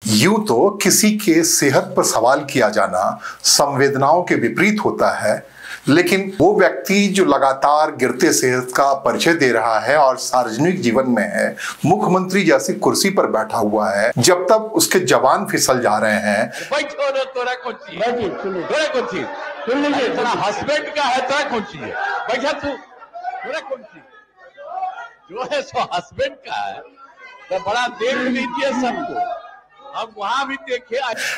यूं तो किसी के सेहत पर सवाल किया जाना संवेदनाओं के विपरीत होता है, लेकिन वो व्यक्ति जो लगातार गिरते सेहत का परिचय दे रहा है और सार्वजनिक जीवन में है, मुख्यमंत्री जैसी कुर्सी पर बैठा हुआ है, जब तक उसके जवान फिसल जा रहे हैं। हस्बैंड का है तो कौन सी है भैया, तू कौन सी जो है सो हस्बैंड का है तो बड़ा देख लीजिए सबको। अब वहां भी देखे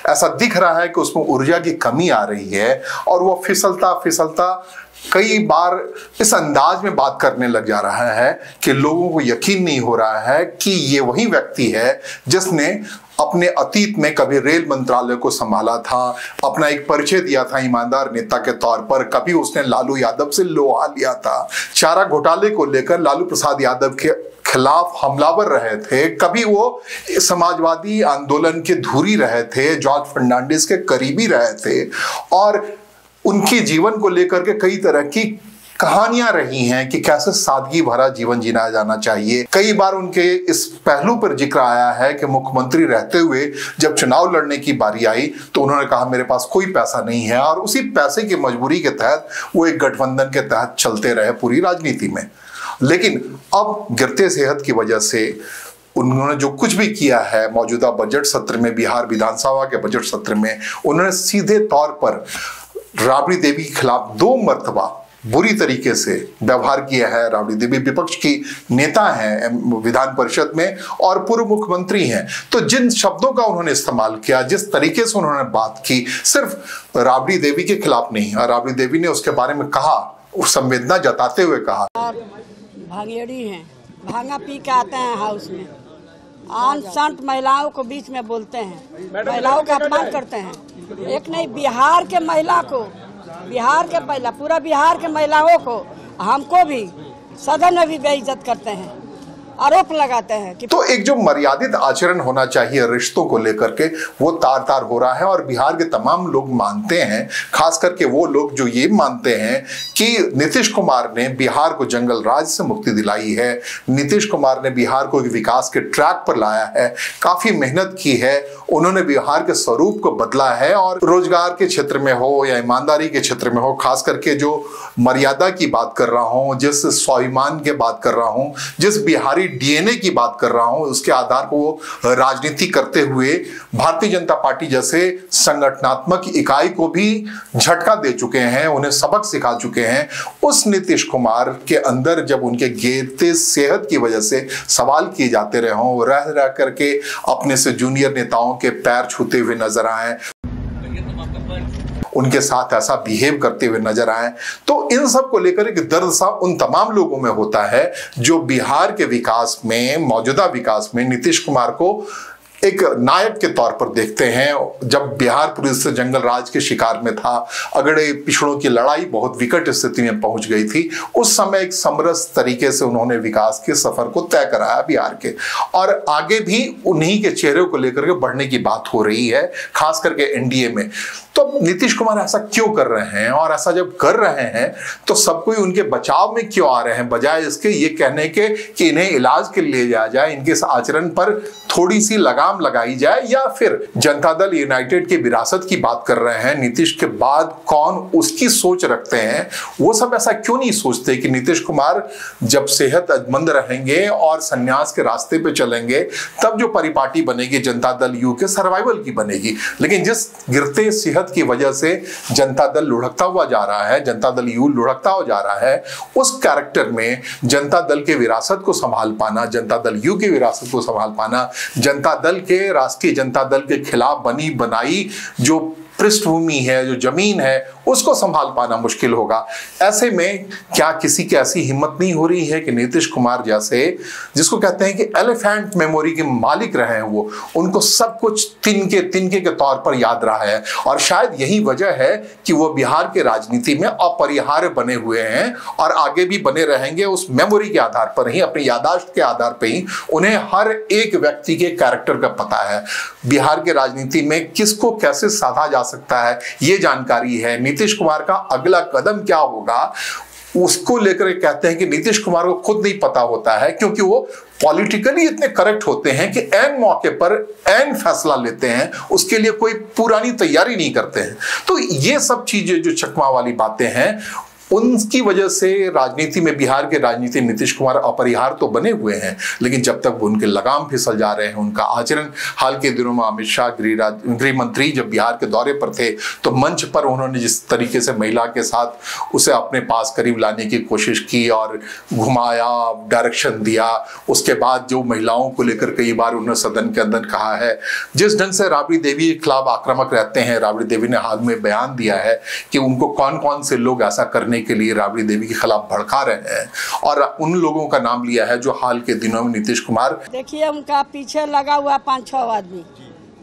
ऐसा दिख रहा है कि उसमें ऊर्जा की कमी आ रही है और वो फिसलता फिसलता कई बार इस अंदाज में बात करने लग जा रहा है कि लोगों को यकीन नहीं हो रहा है कि ये वही व्यक्ति है जिसने अपने अतीत में कभी रेल मंत्रालय को संभाला था, अपना एक परिचय दिया था ईमानदार नेता के तौर पर। कभी उसने लालू यादव से लोहा लिया था, चारा घोटाले को लेकर लालू प्रसाद यादव के खिलाफ हमलावर रहे थे, कभी वो समाजवादी आंदोलन के धुरी रहे थे, जॉर्ज फर्नांडिस के करीबी रहे थे और उनके जीवन को लेकर के कई तरह की कहानियां रही हैं कि कैसे सादगी भरा जीवन जीना जाना चाहिए। कई बार उनके इस पहलू पर जिक्र आया है कि मुख्यमंत्री रहते हुए जब चुनाव लड़ने की बारी आई तो उन्होंने कहा मेरे पास कोई पैसा नहीं है, और उसी पैसे की मजबूरी के तहत वो एक गठबंधन के तहत चलते रहे पूरी राजनीति में। लेकिन अब गिरते सेहत की वजह से उन्होंने जो कुछ भी किया है मौजूदा बजट सत्र में, बिहार विधानसभा के बजट सत्र में, उन्होंने सीधे तौर पर राबड़ी देवी के खिलाफ 2 मर्तबा बुरी तरीके से व्यवहार किया है। राबड़ी देवी विपक्ष की नेता हैं विधान परिषद में और पूर्व मुख्यमंत्री हैं, तो जिन शब्दों का उन्होंने इस्तेमाल किया, जिस तरीके से उन्होंने बात की, सिर्फ राबड़ी देवी के खिलाफ नहीं, और राबड़ी देवी ने उसके बारे में कहा, संवेदना जताते हुए कहा, भागेड़ी हैं, भांगा पी के आते हैं हाउस में, आन संत महिलाओं को बीच में बोलते हैं, महिलाओं का अपमान करते हैं। एक नहीं, बिहार के महिला को, बिहार के महिला, पूरा बिहार के महिलाओं को, हमको भी सदन में भी बेइज्जत करते हैं, आरोप लगाते हैं कि तो एक जो मर्यादित आचरण होना चाहिए रिश्तों को लेकर के, वो तार तार हो रहा है। और बिहार के तमाम लोग मानते हैं, खास करके वो लोग जो ये मानते हैं कि नीतीश कुमार ने बिहार को जंगल राज से मुक्ति दिलाई है, नीतीश कुमार ने बिहार को विकास के ट्रैक पर लाया है, काफी मेहनत की है, उन्होंने बिहार के स्वरूप को बदला है, और रोजगार के क्षेत्र में हो या ईमानदारी के क्षेत्र में हो, खास करके जो मर्यादा की बात कर रहा हूं, जिस स्वाभिमान की बात कर रहा हूं, जिस बिहारी डीएनए की बात कर रहा हूं, उसके आधार को वो राजनीति करते हुए भारतीय जनता पार्टी जैसे संगठनात्मक इकाई को भी झटका दे चुके हैं, उन्हें सबक सिखा चुके हैं। उस नीतीश कुमार के अंदर जब उनके गिरते सेहत की वजह से सवाल किए जाते रहे हों, रह रह करके अपने से जूनियर नेताओं के पैर छूते हुए नजर आए, उनके साथ ऐसा बिहेव करते हुए नजर आए, तो इन सब को लेकर एक दर्द सा उन तमाम लोगों में होता है जो बिहार के विकास में, मौजूदा विकास में नीतीश कुमार को एक नायक के तौर पर देखते हैं। जब बिहार पूरी से जंगल राज के शिकार में था, अगड़े पिछड़ों की लड़ाई बहुत विकट स्थिति में पहुंच गई थी, उस समय एक समरस तरीके से उन्होंने विकास के सफर को तय कराया बिहार के, और आगे भी उन्हीं के चेहरे को लेकर के बढ़ने की बात हो रही है, खास करके एनडीए में। तो नीतीश कुमार ऐसा क्यों कर रहे हैं, और ऐसा जब कर रहे हैं तो सब कोई उनके बचाव में क्यों आ रहे हैं, बजाय इसके ये कहने के कि इन्हें इलाज के लिए ले जाया जाए, इनके इस आचरण पर थोड़ी सी लगाम लगाई जाए, या फिर जनता दल यूनाइटेड की विरासत की बात कर रहे हैं, नीतीश के बाद कौन उसकी सोच रखते हैं, वो सब ऐसा क्यों नहीं सोचते कि नीतीश कुमार जब सेहतमंद रहेंगे और संन्यास के रास्ते पे चलेंगे, तब जो परिपाटी बनेगी जनता दल यू के सर्वाइवल की बनेगी। लेकिन जिस गिरते सेहत की वजह से जनता दल लुढ़कता हुआ जा रहा है, जनता दल यू लुढ़कता हुआ जा रहा है, उस कैरेक्टर में जनता दल के विरासत को संभाल पाना, जनता दल यू की विरासत को संभाल पाना, जनता दल के, राष्ट्रीय जनता दल के खिलाफ बनी बनाई जो पृष्ठभूमि है, जो जमीन है, उसको संभाल पाना मुश्किल होगा। ऐसे में क्या किसी की ऐसी हिम्मत नहीं हो रही है कि नीतीश कुमार जैसे, जिसको कहते हैं कि एलिफेंट मेमोरी के मालिक रहे हैं, वो उनको सब कुछ तिनके तिनके के तौर पर याद रहा है, और शायद यही वजह है कि वो बिहार के राजनीति में अपरिहार्य बने हुए हैं और आगे भी बने रहेंगे। उस मेमोरी के आधार पर ही, अपनी यादाश्त के आधार पर ही उन्हें हर एक व्यक्ति के कैरेक्टर का पता है, बिहार के राजनीति में किसको कैसे साधा जा सकता है ये जानकारी है। नीतीश कुमार का अगला कदम क्या होगा उसको लेकर कहते हैं कि नीतीश कुमार को खुद नहीं पता होता है, क्योंकि वो पॉलिटिकली इतने करेक्ट होते हैं कि ऐन मौके पर ऐन फैसला लेते हैं, उसके लिए कोई पुरानी तैयारी नहीं करते हैं। तो ये सब चीजें जो चकमा वाली बातें हैं, उनकी वजह से राजनीति में, बिहार के राजनीति नीतीश कुमार अपरिहार्य तो बने हुए हैं, लेकिन जब तक उनके लगाम फिसल जा रहे हैं, उनका आचरण, हाल के दिनों में अमित शाह गृह मंत्री जब बिहार के दौरे पर थे तो मंच पर उन्होंने जिस तरीके से महिला के साथ उसे अपने पास करीब लाने की कोशिश की और घुमाया, डायरेक्शन दिया, उसके बाद जो महिलाओं को लेकर कई बार उन्होंने सदन के अंदर कहा है, जिस ढंग से राबड़ी देवी के खिलाफ आक्रामक रहते हैं, राबड़ी देवी ने हाल में बयान दिया है कि उनको कौन कौन से लोग ऐसा करने के लिए राबड़ी देवी के खिलाफ भड़का रहे हैं, और उन लोगों का नाम लिया है जो हाल के दिनों में नीतीश कुमार, देखिए उनका पीछे लगा हुआ 5-6 आदमी,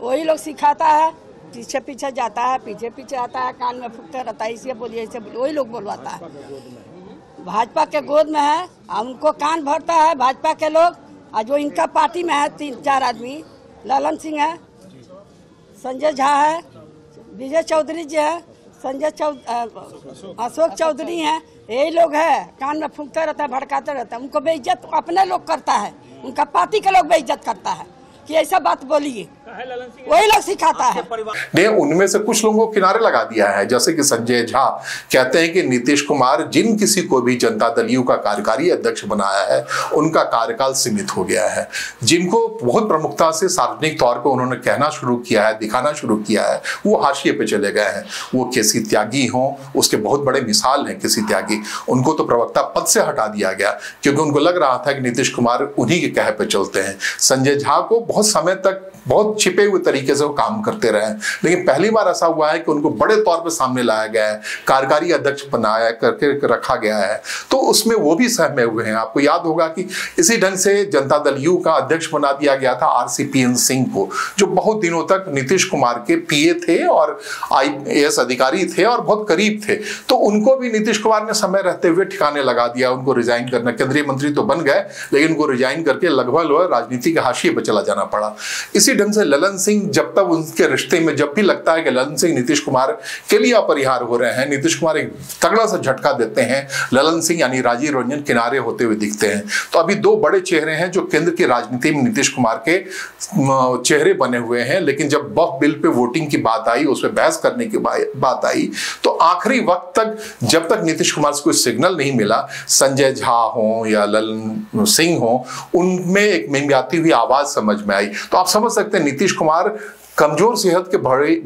वही लोग सिखाता है, पीछे पीछे जाता है, पीछे पीछे आता है, कान में फूकता रहता है, इसे बोलिए इसे बोलिए, वही लोग बोलवाता है। भाजपा के गोद में है, उनको कान भरता है भाजपा के लोग, और जो इनका पार्टी में है 3-4 आदमी, ललन सिंह है, संजय झा है, विजय चौधरी जी है, अशोक चौधरी हैं, यही लोग है, कान में फूंकते रहता है, भड़काते रहता है। उनको बेइज्जत अपने लोग करता है, उनका पार्टी के लोग बेइज्जत करता है कि ऐसा बात बोलिए, वही लोग सिखाता है। ने उनमें से कुछ लोगों को किनारे लगा दिया है, जैसे कि संजय झा कहते हैं कि नीतीश कुमार जिन किसी को भी जनता दल यू का कार्यकारी अध्यक्ष बनाया है, उनका कार्यकाल सीमित हो गया है। जिनको बहुत प्रमुखता से सार्वजनिक तौर पर उन्होंने कहना शुरू किया है, दिखाना शुरू किया है, वो हाशिए पे चले गए हैं। वो केसी त्यागी हों, उसके बहुत बड़े मिसाल हैं केसी त्यागी, उनको तो प्रवक्ता पद से हटा दिया गया क्योंकि उनको लग रहा था कि नीतीश कुमार उन्हीं के कहे पे चलते हैं। संजय झा को बहुत समय तक बहुत छिपे हुए तरीके से वो काम करते रहे, लेकिन पहली बार ऐसा हुआ है कि उनको बड़े तौर पे सामने लाया गया है, कार्यकारी अध्यक्ष बनाया करके रखा गया है, तो उसमें वो भी सहमे हुए हैं। आपको याद होगा कि इसी ढंग से जनता दल यू का अध्यक्ष बना दिया गया था RCPN सिंह को, जो बहुत दिनों तक नीतीश कुमार के PA थे और IAS अधिकारी थे और बहुत करीब थे, तो उनको भी नीतीश कुमार ने समय रहते हुए ठिकाने लगा दिया। उनको रिजाइन करना, केंद्रीय मंत्री तो बन गए, लेकिन उनको रिजाइन करके लगभग राजनीति के हाशिए पर चला जाना पड़ा। इसी ढंग से ललन सिंह, जब तक उनके रिश्ते में जब भी लगता है कि ललन सिंह नीतीश कुमार के लिए अपरिहार्य हो रहे हैं, नीतीश कुमार एक तगड़ा सा झटका देते हैं, ललन सिंह यानी राजीव रंजन किनारे होते हुए दिखते हैं। तो अभी दो बड़े चेहरे हैं जो केंद्र की राजनीति में नीतीश कुमार के चेहरे बने हुए हैं, लेकिन जब वक्फ बिल पे वोटिंग की बात आई, उस पर बहस करने की बात आई, तो आखिरी वक्त तक जब तक नीतीश कुमार से कोई सिग्नल नहीं मिला, संजय झा हो या ललन सिंह हो, उनमें एक मिमियाती हुई आवाज समझ में आई। तो आप समझ सकते हैं नीतीश कुमार कमजोर सेहत के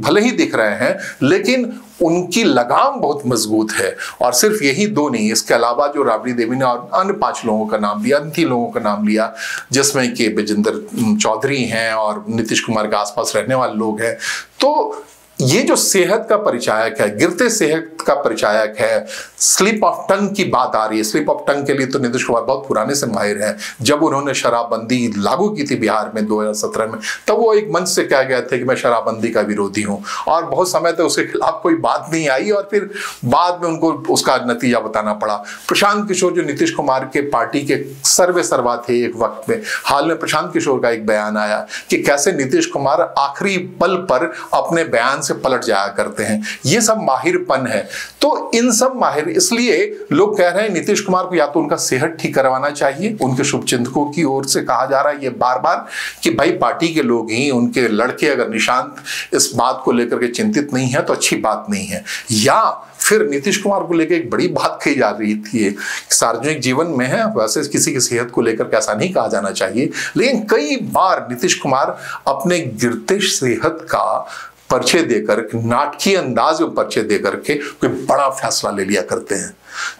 भले ही दिख रहे हैं, लेकिन उनकी लगाम बहुत मजबूत है। और सिर्फ यही दो नहीं, इसके अलावा जो राबड़ी देवी ने और अन्य 5 लोगों का नाम लिया, 3 लोगों का नाम लिया, जिसमें कि विजेंद्र चौधरी हैं और नीतीश कुमार के आसपास रहने वाले लोग हैं। तो ये जो सेहत का परिचायक है, गिरते सेहत का परिचायक है, स्लिप ऑफ टंग की बात आ रही है। स्लिप ऑफ टंग के लिए तो नीतीश कुमार बहुत पुराने से माहिर हैं। जब उन्होंने शराबबंदी लागू की थी बिहार में 2017 में, तब वो एक मंच से कह गए थे कि मैं शराबबंदी का विरोधी हूं, और बहुत समय तक उसके खिलाफ कोई बात नहीं आई और फिर बाद में उनको उसका नतीजा बताना पड़ा। प्रशांत किशोर जो नीतीश कुमार के पार्टी के सर्वे सर्वा थे एक वक्त में, हाल में प्रशांत किशोर का एक बयान आया कि कैसे नीतीश कुमार आखिरी पल पर अपने बयान पलट जाया करते हैं। ये सब माहिरपन है। तो इन सब माहिर, इसलिए लोग कह रहे हैं नीतीश कुमार को या तो उनका सेहत ठीक करवाना चाहिए, उनके शुभचिंतकों की ओर से कहा जा रहा है ये बार बार कि भाई पार्टी के लोग ही, उनके लड़के अगर निशांत इस बात को लेकर के चिंतित नहीं है तो अच्छी बात नहीं है। या फिर नीतीश कुमार को लेकर एक बड़ी बात कही जा रही थी, सार्वजनिक जीवन में है, वैसे किसी की सेहत को लेकर कैसा नहीं कहा जाना चाहिए, लेकिन कई बार नीतीश कुमार अपने गिरते सेहत का पर्चे देकर, नाटकीय अंदाज में पर्चे देकर के कोई बड़ा फैसला ले लिया करते हैं।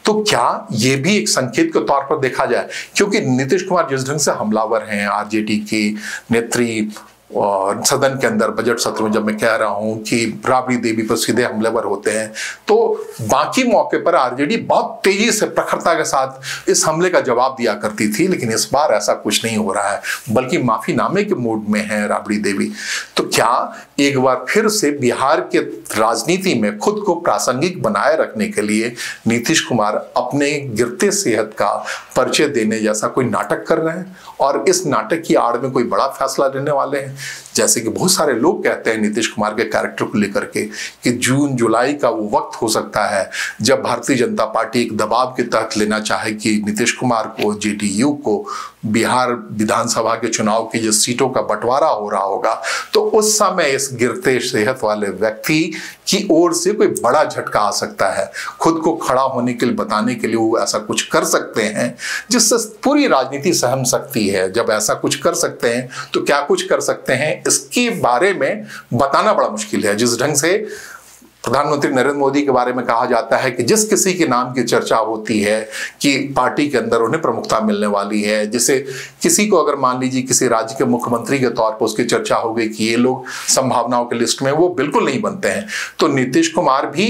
तो क्या ये भी एक संकेत के तौर पर देखा जाए, क्योंकि नीतीश कुमार जिस ढंग से हमलावर हैं, आरजेडी की नेत्री, और सदन के अंदर बजट सत्र में जब मैं कह रहा हूं कि राबड़ी देवी पर सीधे हमलावर होते हैं, तो बाकी मौके पर आरजेडी बहुत तेजी से, प्रखरता के साथ इस हमले का जवाब दिया करती थी, लेकिन इस बार ऐसा कुछ नहीं हो रहा है, बल्कि माफीनामे के मूड में है राबड़ी देवी। तो क्या एक बार फिर से बिहार के राजनीति में खुद को प्रासंगिक बनाए रखने के लिए नीतीश कुमार अपने गिरते सेहत का परिचय देने जैसा कोई नाटक कर रहे हैं, और इस नाटक की आड़ में कोई बड़ा फैसला लेने वाले हैं? जैसे कि बहुत सारे लोग कहते हैं नीतीश कुमार के कैरेक्टर को लेकर के कि जून जुलाई का वो वक्त हो सकता है जब भारतीय जनता पार्टी एक दबाव के तहत लेना चाहे कि नीतीश कुमार को, जेडीयू को बिहार विधानसभा के चुनाव की जो सीटों का बंटवारा हो रहा होगा, तो उस समय इस गिरते सेहत वाले व्यक्ति की ओर से कोई बड़ा झटका आ सकता है। खुद को खड़ा होने के लिए, बताने के लिए वो ऐसा कुछ कर सकते हैं जिससे पूरी राजनीति सहम सकती है। जब ऐसा कुछ कर सकते हैं तो क्या कुछ कर सकते हैं, इसके बारे में बताना बड़ा मुश्किल है। जिस ढंग से प्रधानमंत्री नरेंद्र मोदी के बारे में कहा जाता है कि जिस किसी के नाम की चर्चा होती है कि पार्टी के अंदर उन्हें प्रमुखता मिलने वाली है, जैसे किसी को अगर मान लीजिए किसी राज्य के मुख्यमंत्री के तौर पर उसकी चर्चा हो गई कि ये लोग संभावनाओं के लिस्ट में, वो बिल्कुल नहीं बनते हैं। तो नीतीश कुमार भी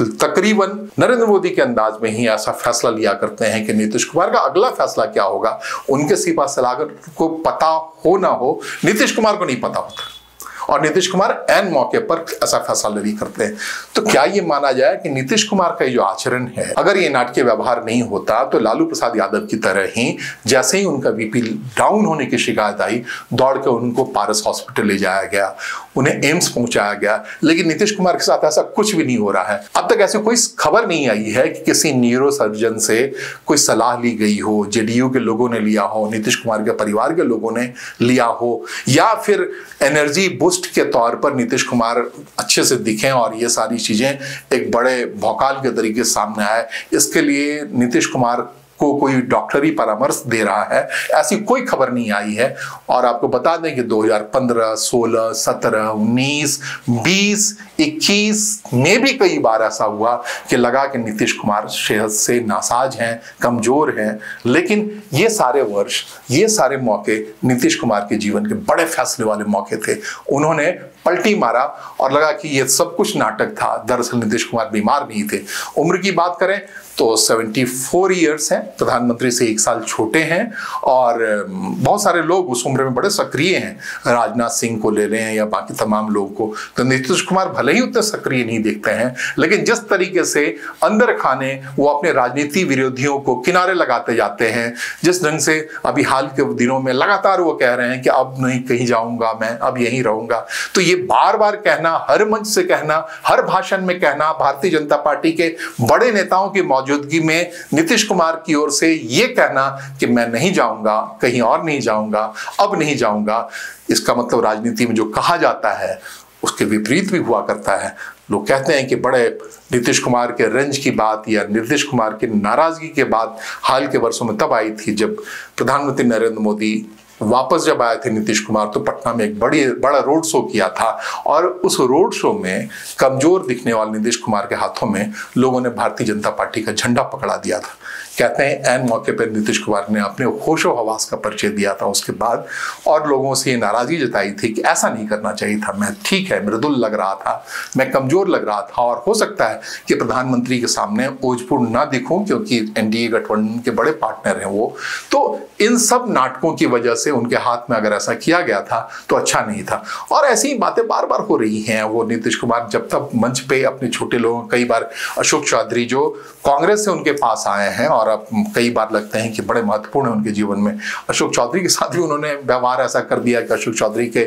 तकरीबन नरेंद्र मोदी के अंदाज में ही ऐसा फैसला लिया करते हैं कि नीतीश कुमार का अगला फैसला क्या होगा उनके सिपा सलाहकार को पता हो ना हो, नीतीश कुमार को नहीं पता होता और नीतीश कुमार ऐन मौके पर ऐसा फैसला नहीं करते हैं। तो क्या ये माना जाए कि नीतीश कुमार का जो आचरण है, अगर ये नाटकीय व्यवहार नहीं होता तो लालू प्रसाद यादव की तरह ही जैसे ही उनका बीपी डाउन होने की शिकायत आई, दौड़ के उनको पारस हॉस्पिटल ले जाया गया, उन्हें एम्स पहुंचाया गया, लेकिन नीतीश कुमार के साथ ऐसा कुछ भी नहीं हो रहा है। अब तक ऐसी कोई खबर नहीं आई है कि किसी न्यूरो सर्जन से कोई सलाह ली गई हो, जेडीयू के लोगों ने लिया हो, नीतीश कुमार के परिवार के लोगों ने लिया हो, या फिर एनर्जी बूस्ट के तौर पर नीतीश कुमार अच्छे से दिखें और ये सारी चीजें एक बड़े भौकाल के तरीके सामने आए, इसके लिए नीतीश कुमार को कोई डॉक्टरी परामर्श दे रहा है, ऐसी कोई खबर नहीं आई है। और आपको बता दें कि 2015, 16, 17, 19, 20, 21 में भी कई बार ऐसा हुआ कि लगा कि नीतीश कुमार सेहत से नासाज हैं, कमजोर हैं, लेकिन ये सारे वर्ष, ये सारे मौके नीतीश कुमार के जीवन के बड़े फैसले वाले मौके थे। उन्होंने पलटी मारा और लगा कि ये सब कुछ नाटक था, दरअसल नीतीश कुमार बीमार नहीं थे। उम्र की बात करें तो 74 ईयर्स हैं, प्रधानमंत्री से 1 साल छोटे हैं और बहुत सारे लोग उस उम्र में बड़े सक्रिय हैं, राजनाथ सिंह को ले लें या बाकी तमाम लोगों को। तो नीतीश कुमार भले ही उतने सक्रिय नहीं दिखते हैं, लेकिन जिस तरीके से अंदर खाने वो अपने राजनीति विरोधियों को किनारे लगाते जाते हैं, जिस ढंग से अभी हाल के दिनों में लगातार वो कह रहे हैं कि अब नहीं कहीं जाऊंगा मैं, अब यहीं रहूंगा, तो ये बार बार कहना, हर मंच से कहना, हर भाषण में कहना, भारतीय जनता पार्टी के बड़े नेताओं की मौजूदगी में नीतीश कुमार की ओर से ये कहना कि मैं नहीं जाऊंगा, कहीं और नहीं जाऊंगा, अब नहीं जाऊंगा, इसका मतलब राजनीति में जो कहा जाता है उसके विपरीत भी हुआ करता है। लोग कहते हैं कि बड़े नीतीश कुमार के रंज की बात या नीतीश कुमार की नाराजगी के बाद हाल के वर्षों में तब आई थी जब प्रधानमंत्री नरेंद्र मोदी वापस जब आए थे नीतीश कुमार, तो पटना में एक बड़ा रोड शो किया था और उस रोड शो में कमजोर दिखने वाले नीतीश कुमार के हाथों में लोगों ने भारतीय जनता पार्टी का झंडा पकड़ा दिया था। कहते हैं ऐन मौके पर नीतीश कुमार ने अपने होशो हवास का परिचय दिया था उसके बाद, और लोगों से ये नाराजगी जताई थी कि ऐसा नहीं करना चाहिए था, मैं ठीक है, मृदुल लग रहा था, मैं कमजोर लग रहा था और हो सकता है कि प्रधानमंत्री के सामने ओजपूर्ण ना दिखूं क्योंकि एनडीए गठबंधन के बड़े पार्टनर हैं वो। तो इन सब नाटकों की वजह से उनके हाथ में अगर ऐसा किया गया था तो अच्छा नहीं था। और ऐसी बातें बार बार हो रही हैं। वो नीतीश कुमार जब तक मंच पे अपने छोटे लोगों, कई बार अशोक चौधरी जो कांग्रेस से उनके पास आए हैं और अब कई बार लगते हैं कि बड़े महत्वपूर्ण है उनके जीवन में, अशोक चौधरी के साथ भी उन्होंने व्यवहार ऐसा कर दिया कि अशोक चौधरी के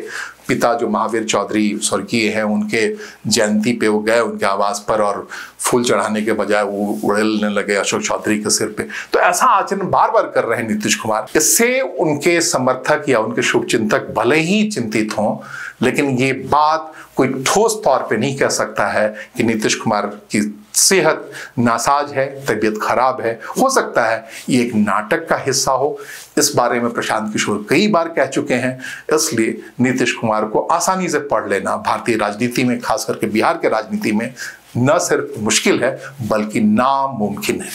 पिता जो महावीर चौधरी स्वर्गीय हैं, उनके जयंती पे वो गए उनके आवास पर और फूल चढ़ाने के बजाय वो उड़ेलने लगे अशोक चौधरी के सिर पे। तो ऐसा आचरण बार बार कर रहे हैं नीतीश कुमार। इससे उनके समर्थक या उनके शुभचिंतक भले ही चिंतित हों, लेकिन ये बात कोई ठोस तौर पे नहीं कह सकता है कि नीतीश कुमार की सेहत नासाज है, तबीयत खराब है। हो सकता है ये एक नाटक का हिस्सा हो, इस बारे में प्रशांत किशोर कई बार कह चुके हैं। इसलिए नीतीश कुमार को आसानी से पढ़ लेना भारतीय राजनीति में, खास करके बिहार के राजनीति में, न सिर्फ मुश्किल है बल्कि नामुमकिन है।